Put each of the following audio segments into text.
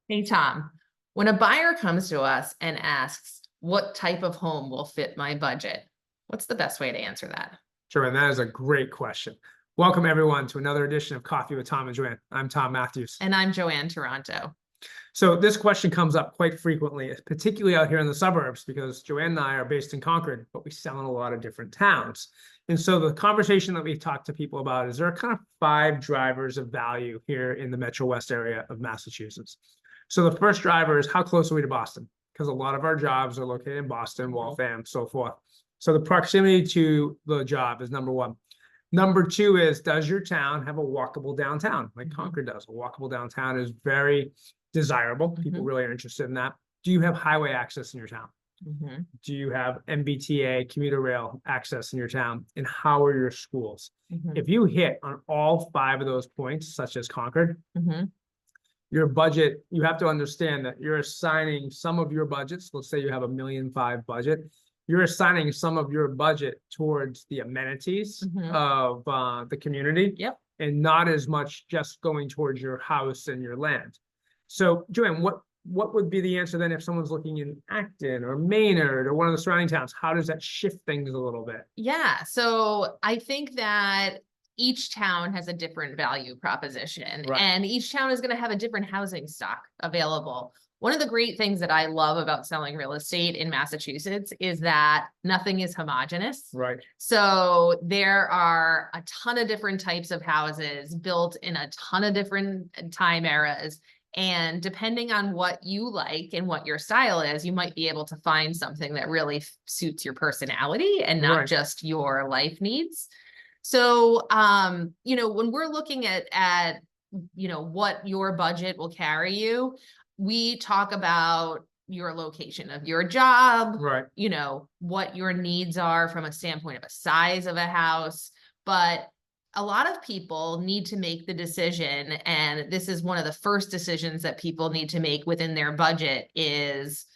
Hey, Tom, when a buyer comes to us and asks, what type of home will fit my budget? What's the best way to answer that? Sure, and that is a great question. Welcome, everyone, to another edition of Coffee with Tom and Joanne. I'm Tom Matthews. And I'm Joanne Taranto. So this question comes up quite frequently, particularly out here in the suburbs, because Joanne and I are based in Concord, but we sell in a lot of different towns. And so the conversation that we talk to people about is there are kind of 5 drivers of value here in the Metro West area of Massachusetts. So the first driver is how close are we to Boston? Because a lot of our jobs are located in Boston, Waltham, so forth. So the proximity to the job is number 1. Number 2 is, does your town have a walkable downtown? Like Concord does. A walkable downtown is very desirable. People really are interested in that. Do you have highway access in your town? Do you have MBTA, commuter rail access in your town? And how are your schools? If you hit on all 5 of those points, such as Concord, your budget, you have to understand that you're assigning some of your budgets. Let's say you have $1.5 million budget. You're assigning some of your budget towards the amenities of the community, and not as much just going towards your house and your land. So, Joanne, what would be the answer then if someone's looking in Acton or Maynard or one of the surrounding towns? How does that shift things a little bit? Yeah, so I think that each town has a different value proposition, and each town is going to have a different housing stock available. One of the great things that I love about selling real estate in Massachusetts is that nothing is homogenous. So there are a ton of different types of houses built in a ton of different time eras. And depending on what you like and what your style is, you might be able to find something that really suits your personality and not just your life needs. So, when we're looking at what your budget will carry you, we talk about your location of your job, what your needs are from a standpoint of a size of a house. But a lot of people need to make the decision, and this is one of the first decisions that people need to make within their budget is,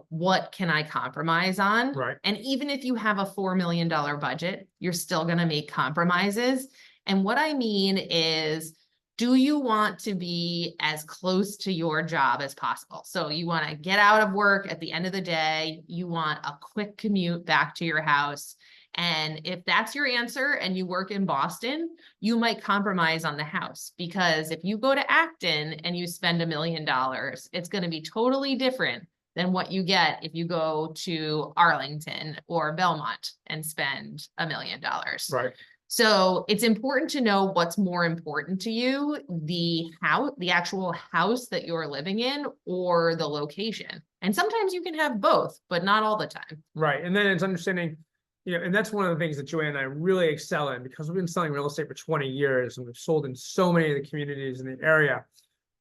what can I compromise on? And even if you have a $4 million budget, you're still going to make compromises. And what I mean is, do you want to be as close to your job as possible? So you want to get out of work at the end of the day. You want a quick commute back to your house. And if that's your answer and you work in Boston, you might compromise on the house, because if you go to Acton and you spend $1 million, it's going to be totally different than what you get if you go to Arlington or Belmont and spend $1 million. So it's important to know what's more important to you, the actual house that you're living in, or the location. And sometimes you can have both, but not all the time. And then it's understanding, and that's one of the things that Joanne and I really excel in, because we've been selling real estate for 20 years and we've sold in so many of the communities in the area.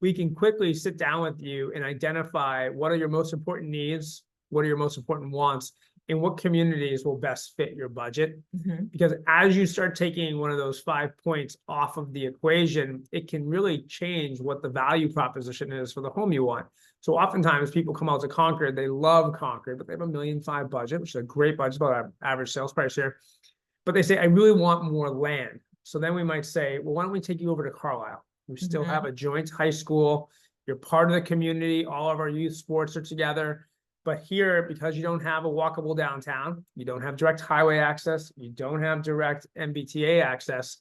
We can quickly sit down with you and identify what are your most important needs, what are your most important wants, and what communities will best fit your budget. Because as you start taking one of those 5 points off of the equation, it can really change what the value proposition is for the home you want. So oftentimes people come out to Concord, they love Concord, but they have a $1.5 million budget, which is a great budget, about our average sales price here. But they say, I really want more land. So then we might say, well, why don't we take you over to Carlisle? We still have a joint high school. You're part of the community. All of our youth sports are together. But here, because you don't have a walkable downtown, you don't have direct highway access, you don't have direct MBTA access,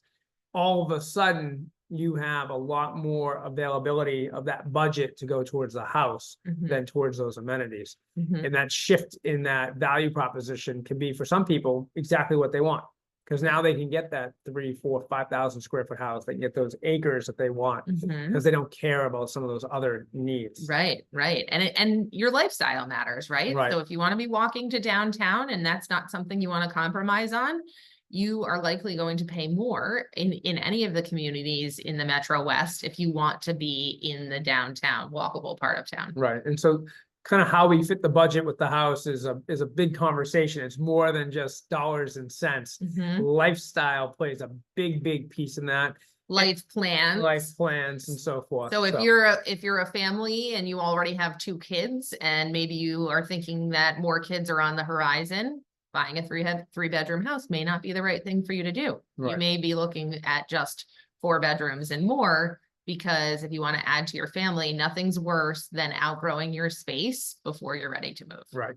all of a sudden you have a lot more availability of that budget to go towards the house than towards those amenities. And that shift in that value proposition can be, for some people, exactly what they want. Because now they can get that 3,000, 4,000, 5,000 square foot house. They can get those acres that they want because they don't care about some of those other needs. And your lifestyle matters, So if you want to be walking to downtown and that's not something you want to compromise on, you are likely going to pay more in any of the communities in the Metro West if you want to be in the downtown, walkable part of town. And so kind of how we fit the budget with the house is a big conversation. It's more than just dollars and cents. Lifestyle plays a big piece in that. Life plans and so forth. So if you're a family and you already have 2 kids, and maybe you are thinking that more kids are on the horizon, buying a 3-bedroom house may not be the right thing for you to do. You may be looking at just 4 bedrooms and more, because if you want to add to your family, nothing's worse than outgrowing your space before you're ready to move. Right.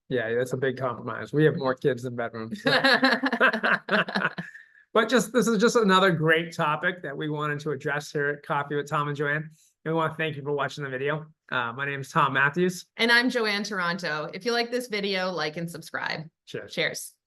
Yeah, that's a big compromise. We have more kids than bedrooms. So. But this is just another great topic that we wanted to address here at Coffee with Tom and Joanne. And we want to thank you for watching the video. My name is Tom Matthews. And I'm Joanne Taranto. If you like this video, like and subscribe. Cheers. Cheers.